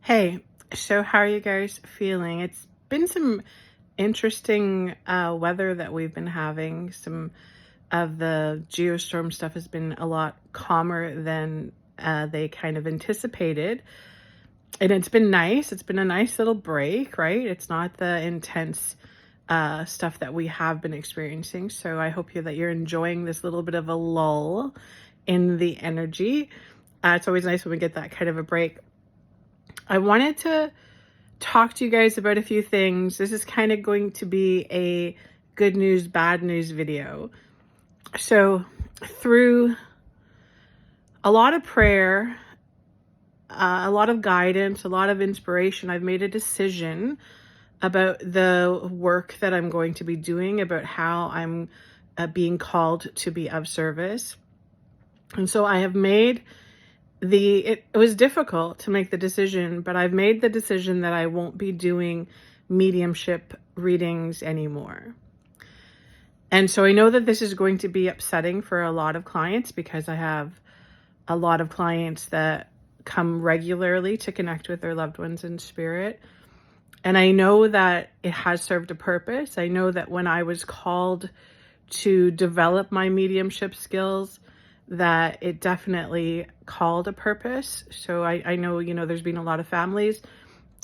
Hey, so how are you guys feeling? It's been some interesting weather that we've been having. Some of the geostorm stuff has been a lot calmer than they kind of anticipated. And it's been nice. It's been a nice little break, right? It's not the intense stuff that we have been experiencing. So I hope that you're enjoying this little bit of a lull in the energy. It's always nice when we get that kind of a break. I wanted to talk to you guys about a few things. This is kind of going to be a good news, bad news video. So, through a lot of prayer, a lot of guidance, a lot of inspiration, I've made a decision about the work that I'm going to be doing, about how I'm being called to be of service. And so I have made it was difficult to make the decision, but I've made the decision that I won't be doing mediumship readings anymore. And so I know that this is going to be upsetting for a lot of clients because I have a lot of clients that come regularly to connect with their loved ones in spirit. And I know that it has served a purpose. I know that when I was called to develop my mediumship skills, that it definitely called a purpose. So I know, there's been a lot of families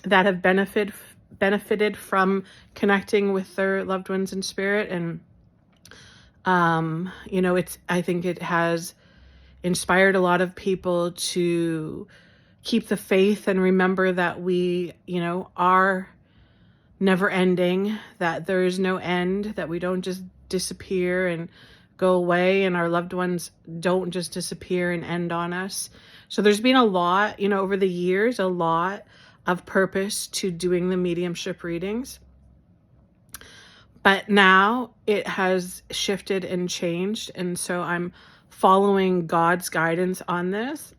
that have benefited from connecting with their loved ones in spirit. And, I think it has inspired a lot of people to keep the faith and remember that we, are never ending, that there is no end, that we don't just disappear and go away, and our loved ones don't just disappear and end on us. So there's been a lot, over the years, a lot of purpose to doing the mediumship readings. But now it has shifted and changed. And so I'm following God's guidance on this.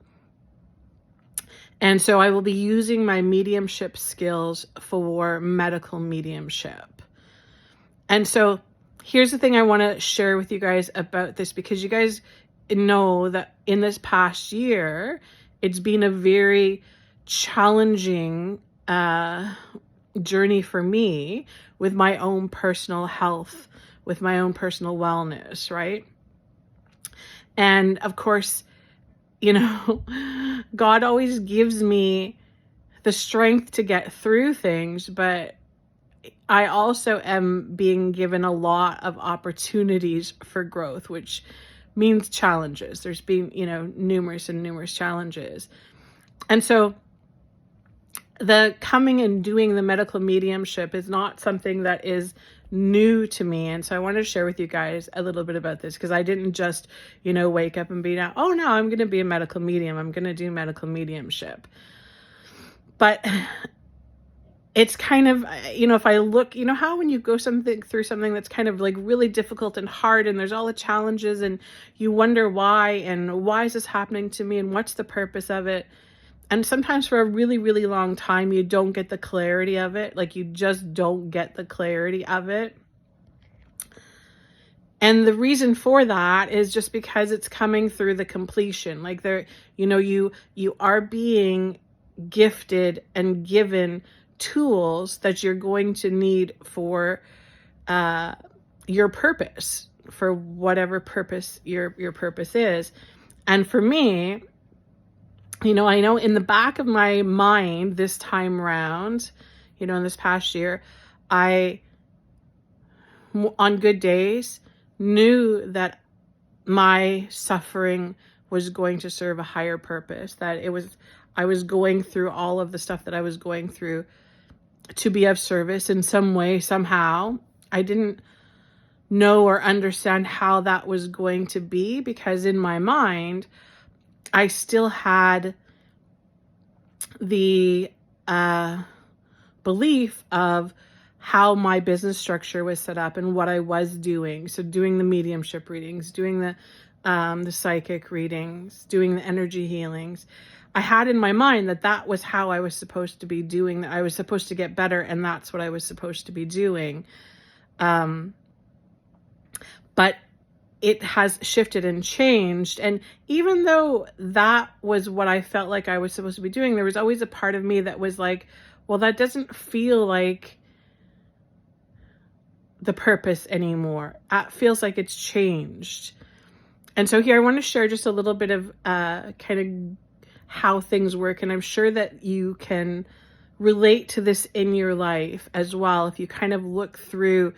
And so I will be using my mediumship skills for medical mediumship. And so here's the thing I want to share with you guys about this, because you guys know that in this past year, it's been a very challenging journey for me with my own personal health, with my own personal wellness, right? And of course, God always gives me the strength to get through things, but I also am being given a lot of opportunities for growth, which means challenges. There's been, numerous challenges. And so the coming and doing the medical mediumship is not something that is new to me. And so I wanted to share with you guys a little bit about this, because I didn't just, wake up and be now, oh no, I'm going to be a medical medium. I'm going to do medical mediumship. But it's kind of, if I look, how when you go through something that's kind of like really difficult and hard, and there's all the challenges, and you wonder why is this happening to me, and what's the purpose of it? And sometimes for a really, really long time, you don't get the clarity of it. Like, you just don't get the clarity of it. And the reason for that is just because it's coming through the completion. Like, you are being gifted and given tools that you're going to need for your purpose, for whatever purpose your purpose is. And for me, I know in the back of my mind this time around, in this past year, I, on good days, knew that my suffering was going to serve a higher purpose, that I was going through all of the stuff that I was going through to be of service in some way, somehow. I didn't know or understand how that was going to be, because in my mind, I still had the belief of how my business structure was set up and what I was doing. So doing the mediumship readings, doing the psychic readings, doing the energy healings. I had in my mind that was how I was supposed to be doing, that I was supposed to get better, and that's what I was supposed to be doing. But it has shifted and changed. And even though that was what I felt like I was supposed to be doing, there was always a part of me that was like, well, that doesn't feel like the purpose anymore. It feels like it's changed. And so here I want to share just a little bit of kind of how things work. And I'm sure that you can relate to this in your life as well. If you kind of look through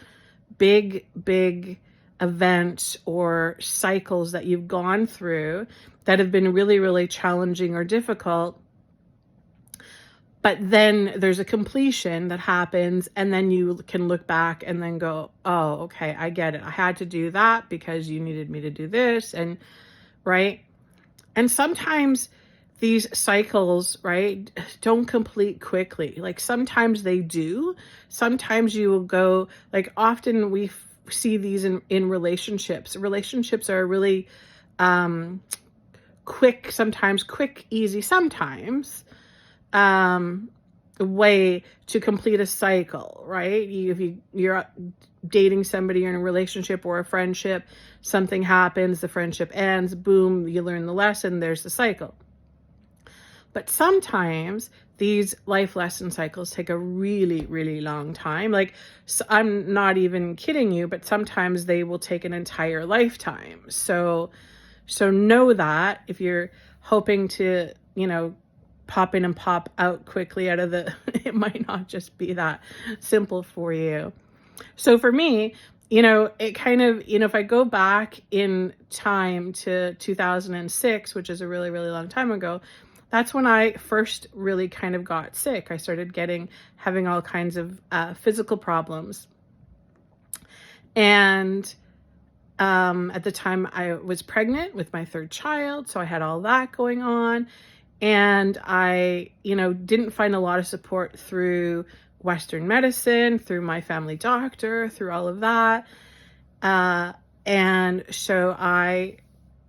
big events or cycles that you've gone through that have been really, really challenging or difficult, but then there's a completion that happens, and then you can look back and then go, oh, okay, I get it. I had to do that because you needed me to do this, and right? And sometimes these cycles, right, don't complete quickly. Like sometimes they do. Sometimes you will go, like often we see these in relationships. Relationships are really quick, easy, sometimes way to complete a cycle, right? If you're dating somebody, you're in a relationship or a friendship, something happens, the friendship ends, boom, you learn the lesson, there's the cycle. But sometimes these life lesson cycles take a really, really long time. Like, so I'm not even kidding you, but sometimes they will take an entire lifetime. So know that if you're hoping to, pop in and pop out quickly out of it might not just be that simple for you. So for me, it kind of, if I go back in time to 2006, which is a really, really long time ago, that's when I first really kind of got sick. I started having all kinds of physical problems. And at the time I was pregnant with my third child, so I had all that going on. And I, didn't find a lot of support through Western medicine, through my family doctor, through all of that. And so I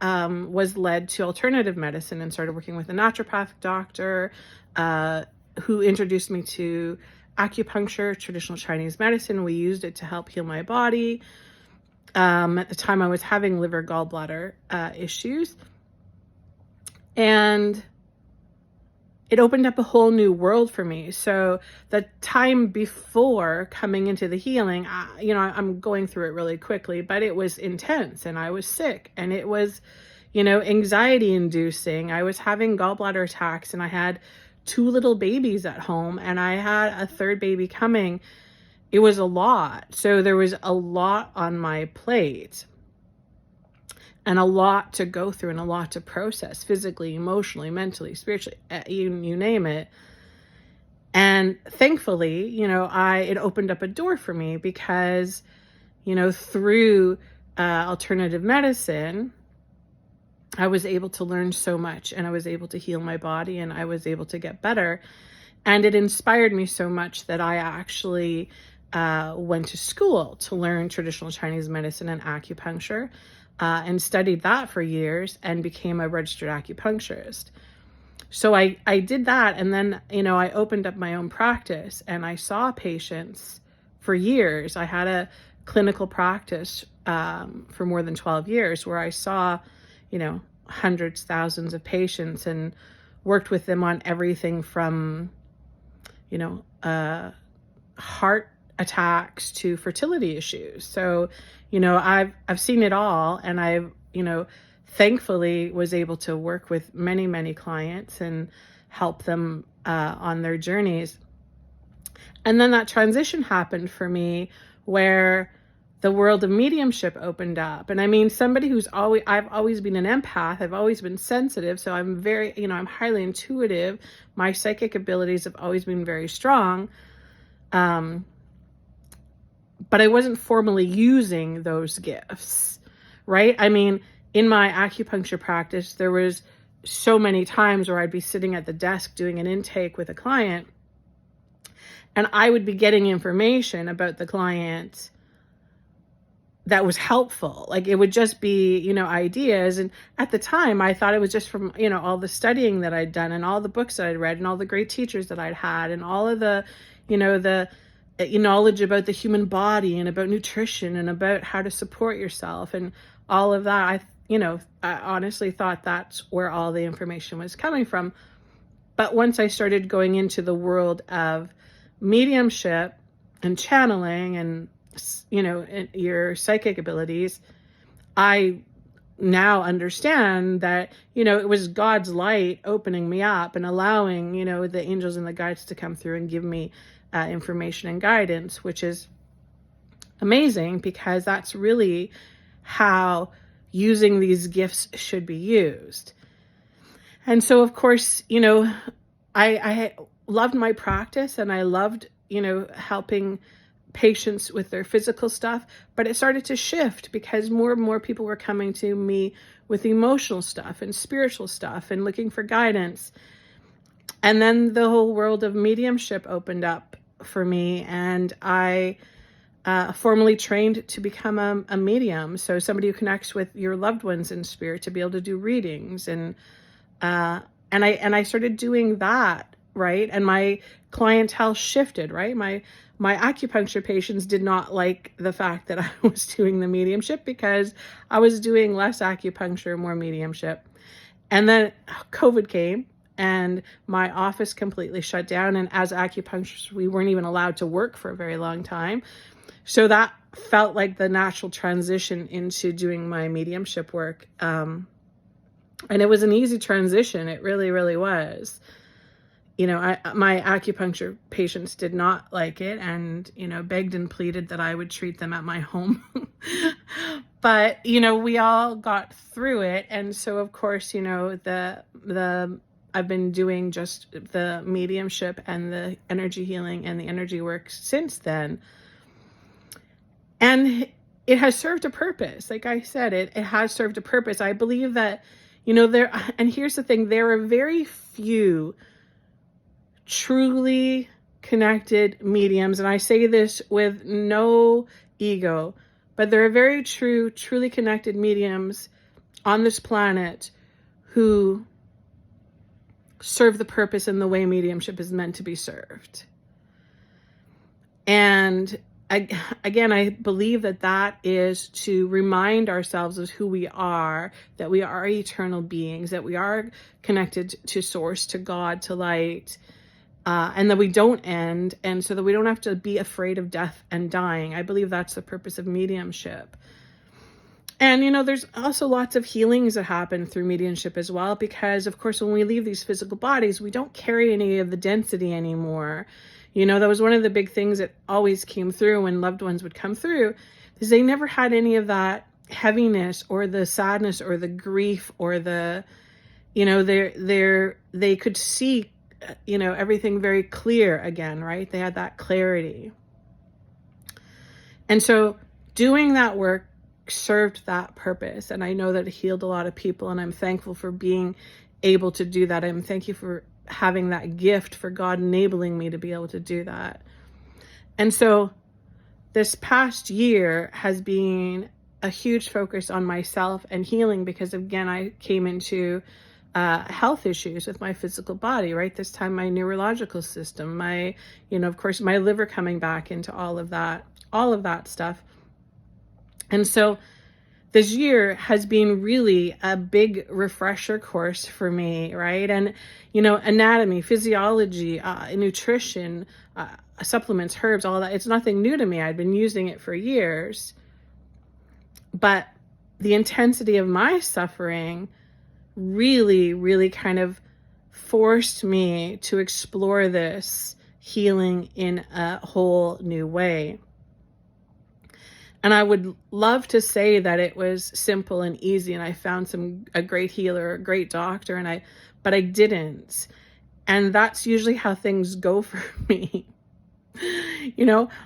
was led to alternative medicine and started working with a naturopathic doctor who introduced me to acupuncture, traditional Chinese medicine. We used it to help heal my body. At the time I was having liver gallbladder issues. And it opened up a whole new world for me. So the time before coming into the healing, I'm going through it really quickly, but it was intense and I was sick and it was, anxiety inducing. I was having gallbladder attacks and I had 2 little babies at home and I had a third baby coming. It was a lot. So there was a lot on my plate. And a lot to go through and a lot to process physically, emotionally, mentally, spiritually, you name it. And thankfully, it opened up a door for me because, through alternative medicine, I was able to learn so much and I was able to heal my body and I was able to get better. And it inspired me so much that I actually went to school to learn traditional Chinese medicine and acupuncture. And studied that for years and became a registered acupuncturist. So I did that. And then, I opened up my own practice and I saw patients for years. I had a clinical practice for more than 12 years where I saw, hundreds, thousands of patients and worked with them on everything from, heart attacks to fertility issues. So, I've seen it all, and I've, thankfully was able to work with many, many clients and help them on their journeys. And then that transition happened for me where the world of mediumship opened up. And I mean, somebody I've always been an empath. I've always been sensitive. So I'm very, I'm highly intuitive. My psychic abilities have always been very strong. But I wasn't formally using those gifts, right? I mean, in my acupuncture practice, there was so many times where I'd be sitting at the desk doing an intake with a client and I would be getting information about the client that was helpful. Like it would just be, ideas. And at the time I thought it was just from, all the studying that I'd done and all the books that I'd read and all the great teachers that I'd had and all of the, the knowledge about the human body and about nutrition and about how to support yourself and all of that, I honestly thought that's where all the information was coming from. But once I started going into the world of mediumship and channeling and, your psychic abilities, I now understand that, it was God's light opening me up and allowing, the angels and the guides to come through and give me information and guidance, which is amazing, because that's really how using these gifts should be used. And so, of course, I loved my practice, and I loved, helping patients with their physical stuff, but it started to shift because more and more people were coming to me with emotional stuff and spiritual stuff and looking for guidance. And then the whole world of mediumship opened up for me, and I formally trained to become a medium. So somebody who connects with your loved ones in spirit, to be able to do readings. And I started doing that, right? And my clientele shifted, right? My acupuncture patients did not like the fact that I was doing the mediumship, because I was doing less acupuncture, more mediumship. And then COVID came, and my office completely shut down. And as acupuncturists, we weren't even allowed to work for a very long time. So that felt like the natural transition into doing my mediumship work. And it was an easy transition. It really, really was. My acupuncture patients did not like it, and, begged and pleaded that I would treat them at my home. But, we all got through it. And so, of course, I've been doing just the mediumship and the energy healing and the energy work since then. And it has served a purpose. Like I said, it has served a purpose. I believe that, and here's the thing, there are very few truly connected mediums. And I say this with no ego, but there are very truly connected mediums on this planet who serve the purpose in the way mediumship is meant to be served. And I believe that is to remind ourselves of who we are, that we are eternal beings, that we are connected to source, to God, to light, and that we don't end, and so that we don't have to be afraid of death and dying. I believe that's the purpose of mediumship. And, there's also lots of healings that happen through mediumship as well, because, of course, when we leave these physical bodies, we don't carry any of the density anymore. That was one of the big things that always came through when loved ones would come through, is they never had any of that heaviness or the sadness or the grief or the, they could see, everything very clear again, right? They had that clarity. And so doing that work served that purpose. And I know that it healed a lot of people, and I'm thankful for being able to do that. I'm thankful for having that gift, for God enabling me to be able to do that. And so this past year has been a huge focus on myself and healing, because again, I came into health issues with my physical body, right? This time, my neurological system, of course, my liver coming back into all of that stuff. And so this year has been really a big refresher course for me, right? And, anatomy, physiology, nutrition, supplements, herbs, all that. It's nothing new to me. I'd been using it for years. But the intensity of my suffering really, really kind of forced me to explore this healing in a whole new way. And I would love to say that it was simple and easy, and I found a great healer, a great doctor, but I didn't. And that's usually how things go for me.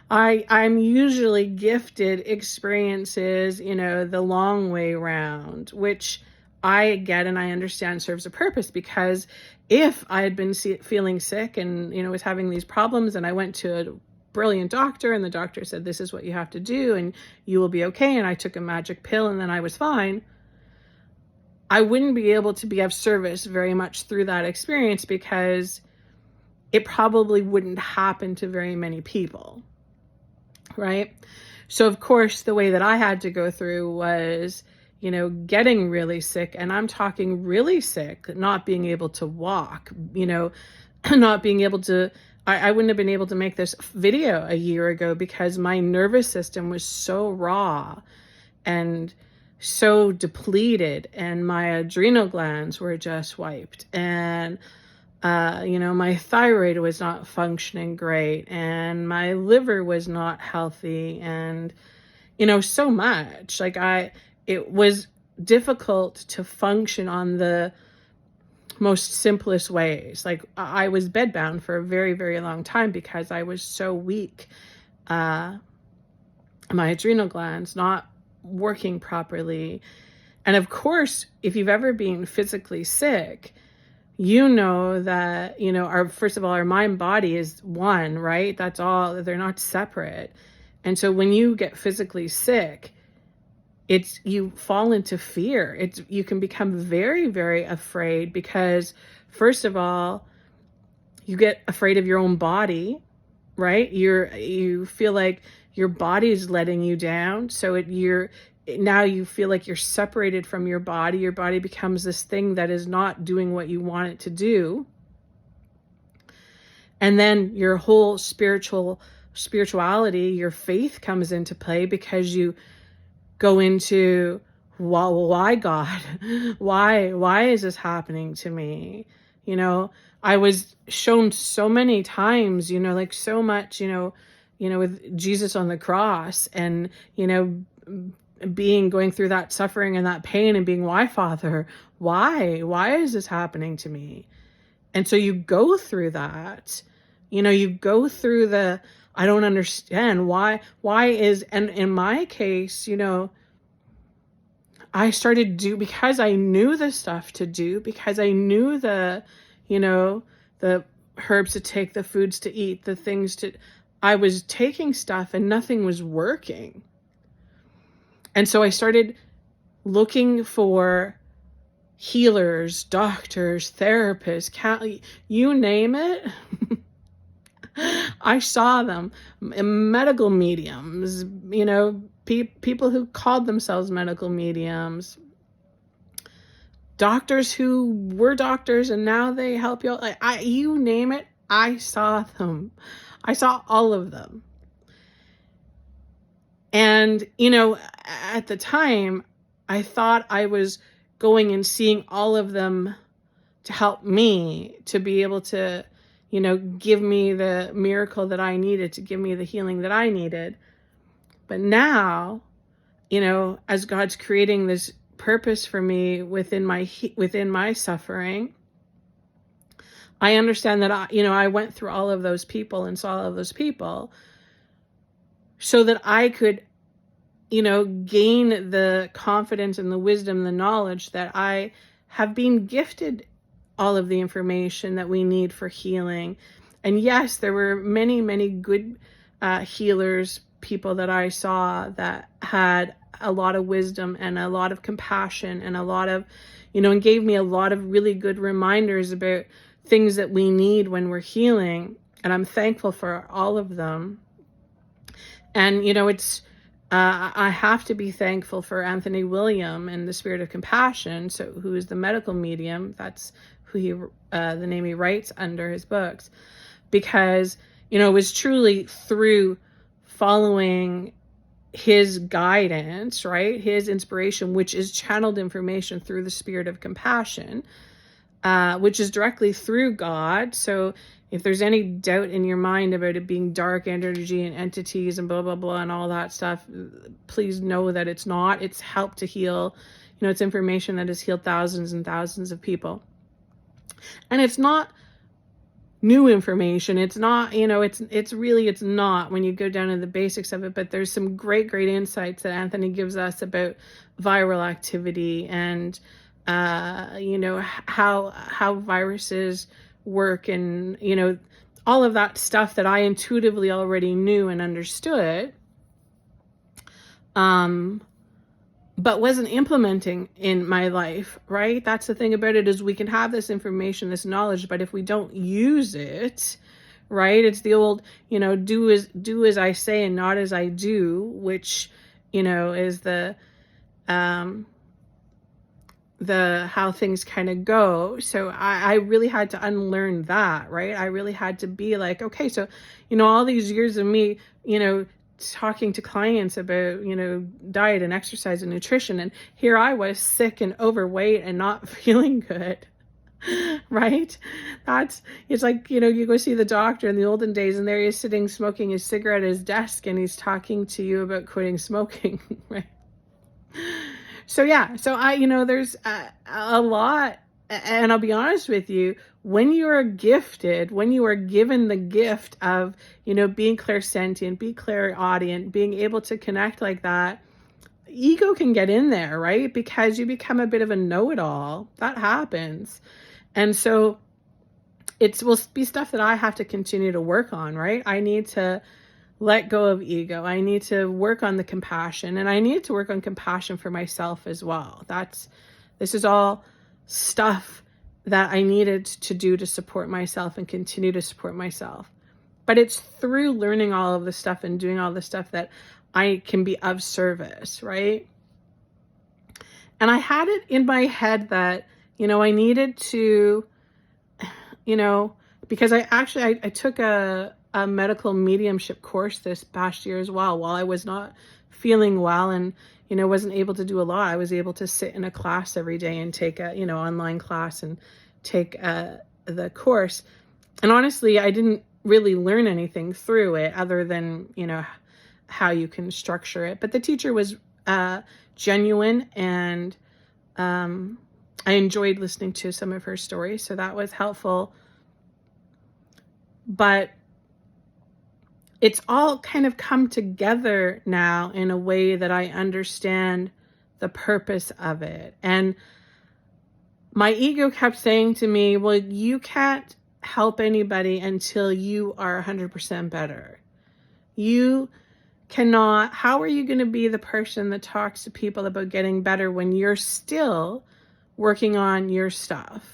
I'm usually gifted experiences, the long way round, which I get and I understand serves a purpose, because if I had been feeling sick and, was having these problems, and I went to a brilliant doctor and the doctor said, this is what you have to do and you will be okay, and I took a magic pill and then I was fine, I wouldn't be able to be of service very much through that experience, because it probably wouldn't happen to very many people, right? So of course, the way that I had to go through was, getting really sick, and I'm talking really sick, not being able to walk, not being able to, I wouldn't have been able to make this video a year ago because my nervous system was so raw and so depleted, and my adrenal glands were just wiped, and my thyroid was not functioning great, and my liver was not healthy, and so much. It was difficult to function on the most simplest ways. Like, I was bedbound for a very, very long time because I was so weak. My adrenal glands not working properly. And of course, if you've ever been physically sick, you know that, first of all, our mind body is one, right? That's all. They're not separate. And so when you get physically sick, you fall into fear. You can become very, very afraid because, first of all, you get afraid of your own body, right? You feel like your body is letting you down. So now you feel like you're separated from your body. Your body becomes this thing that is not doing what you want it to do. And then your whole spirituality, your faith comes into play because you go into, why God? Why is this happening to me? I was shown so many times, like so much, with Jesus on the cross, and, going through that suffering and that pain and being, why, Father? Why is this happening to me? And so you go through that, you go through the, I don't understand why and in my case, I started because I knew the stuff to do, because I knew the herbs to take, the foods to eat, the things I was taking stuff and nothing was working. And so I started looking for healers, doctors, therapists, you name it. I saw them, medical mediums, people who called themselves medical mediums, doctors who were doctors and now they help you. You name it, I saw them. I saw all of them. And, at the time, I thought I was going and seeing all of them to help me to be able to, give me the miracle that I needed, to give me the healing that I needed. But now, as God's creating this purpose for me within my suffering, I understand that I went through all of those people and saw all of those people so that I could, gain the confidence and the wisdom, the knowledge that I have been gifted all of the information that we need for healing. And yes, there were many, many good healers, people that I saw that had a lot of wisdom and a lot of compassion and a lot of, and gave me a lot of really good reminders about things that we need when we're healing. And I'm thankful for all of them. And, I have to be thankful for Anthony William and the Spirit of Compassion, who is the medical medium. That's who the name he writes under his books, because, it was truly through following his guidance, right? His inspiration, which is channeled information through the Spirit of Compassion, which is directly through God. So if there's any doubt in your mind about it being dark energy and entities and blah, blah, blah, and all that stuff, please know that it's not. It's helped to heal. It's information that has healed thousands and thousands of people. And it's not new information. It's not, it's not when you go down to the basics of it, but there's some great, great insights that Anthony gives us about viral activity and, how viruses work, and, all of that stuff that I intuitively already knew and understood, but wasn't implementing in my life, right? That's the thing about it, is we can have this information, this knowledge, but if we don't use it, right? It's the old, do as I say and not as I do, which, is the, how things kind of go. So I really had to unlearn that, right? I really had to be like, okay, so, all these years of me, talking to clients about, diet and exercise and nutrition. And here I was sick and overweight and not feeling good. Right? It's like, you go see the doctor in the olden days and there he is sitting smoking his cigarette at his desk and he's talking to you about quitting smoking, right? So yeah, so there's a lot, and I'll be honest with you, when you are gifted, when you are given the gift of, being clairsentient, be clairaudient, being able to connect like that, ego can get in there, right? Because you become a bit of a know-it-all. That happens. And so it will be stuff that I have to continue to work on, right? I need to let go of ego. I need to work on the compassion, and I need to work on compassion for myself as well. This is all stuff that I needed to do to support myself and continue to support myself. But it's through learning all of the stuff and doing all the stuff that I can be of service, right? And I had it in my head that, I needed to, because I took a medical mediumship course this past year as well, while I was not feeling well and, wasn't able to do a lot. I was able to sit in a class every day and take a, online class and take the course. And honestly, I didn't really learn anything through it other than, how you can structure it. But the teacher was genuine, and I enjoyed listening to some of her stories. So that was helpful. But it's all kind of come together now in a way that I understand the purpose of it. And my ego kept saying to me, well, you can't help anybody until you are 100% better. You cannot, how are you going to be the person that talks to people about getting better when you're still working on your stuff?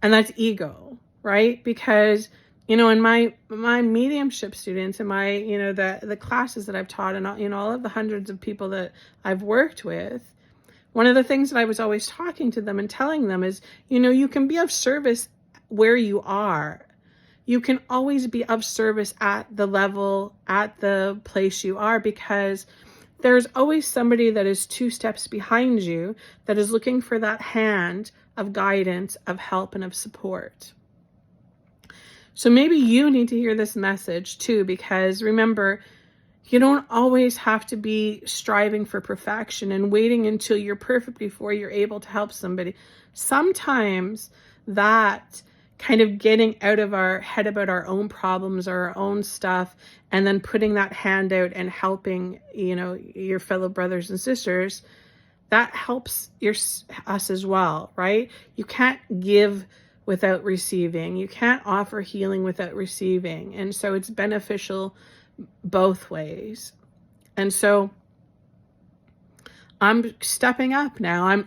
And that's ego, right? Because, in my mediumship students and my, the classes that I've taught and, all of the hundreds of people that I've worked with, one of the things that I was always talking to them and telling them is, you can be of service where you are. You can always be of service at the level, at the place you are, because there's always somebody that is 2 steps behind you that is looking for that hand of guidance, of help, and of support. So maybe you need to hear this message too, because remember, you don't always have to be striving for perfection and waiting until you're perfect before you're able to help somebody. Sometimes that kind of getting out of our head about our own problems or our own stuff and then putting that hand out and helping, your fellow brothers and sisters, that helps us as well, right? You can't give without receiving. You can't offer healing without receiving. And so it's beneficial both ways. And so I'm stepping up now.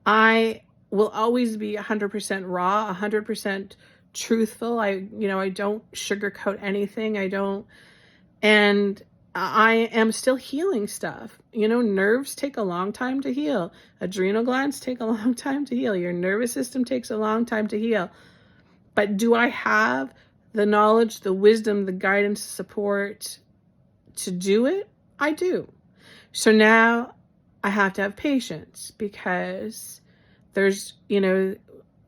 I will always be 100% raw, 100% truthful. I don't sugarcoat anything. And I am still healing stuff. Nerves take a long time to heal. Adrenal glands take a long time to heal. Your nervous system takes a long time to heal. But do I have the knowledge, the wisdom, the guidance, support to do it? I do. So now I have to have patience, because there's,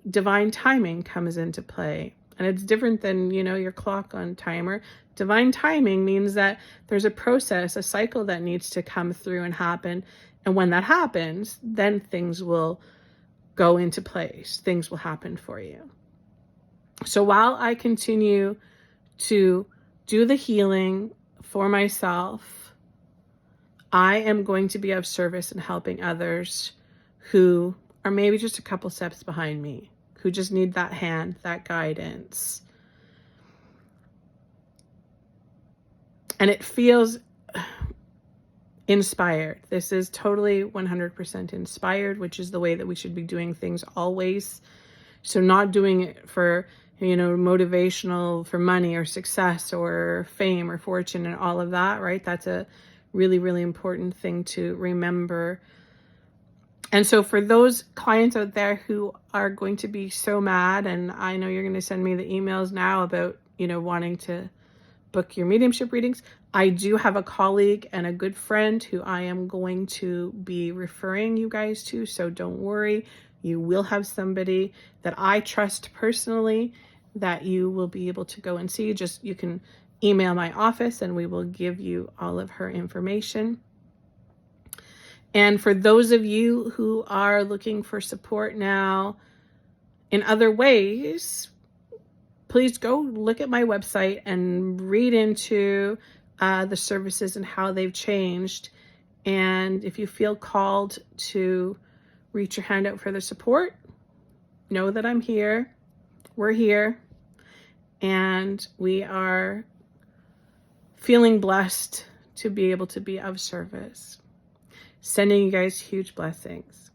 divine timing comes into play. And it's different than, your clock on timer. Divine timing means that there's a process, a cycle that needs to come through and happen. And when that happens, then things will go into place. Things will happen for you. So while I continue to do the healing for myself, I am going to be of service in helping others who are maybe just a couple steps behind me, who just need that hand, that guidance. And it feels inspired. This is totally 100% inspired, which is the way that we should be doing things always. So not doing it for, motivational, for money or success or fame or fortune and all of that, right? That's a really, really important thing to remember. And so for those clients out there who are going to be so mad, and I know you're going to send me the emails now about, wanting to book your mediumship readings, I do have a colleague and a good friend who I am going to be referring you guys to. So don't worry. You will have somebody that I trust personally that you will be able to go and see. You can email my office and we will give you all of her information. And for those of you who are looking for support now in other ways, please go look at my website and read into the services and how they've changed. And if you feel called to reach your hand out for the support, know that I'm here. We're here. And we are feeling blessed to be able to be of service. Sending you guys huge blessings.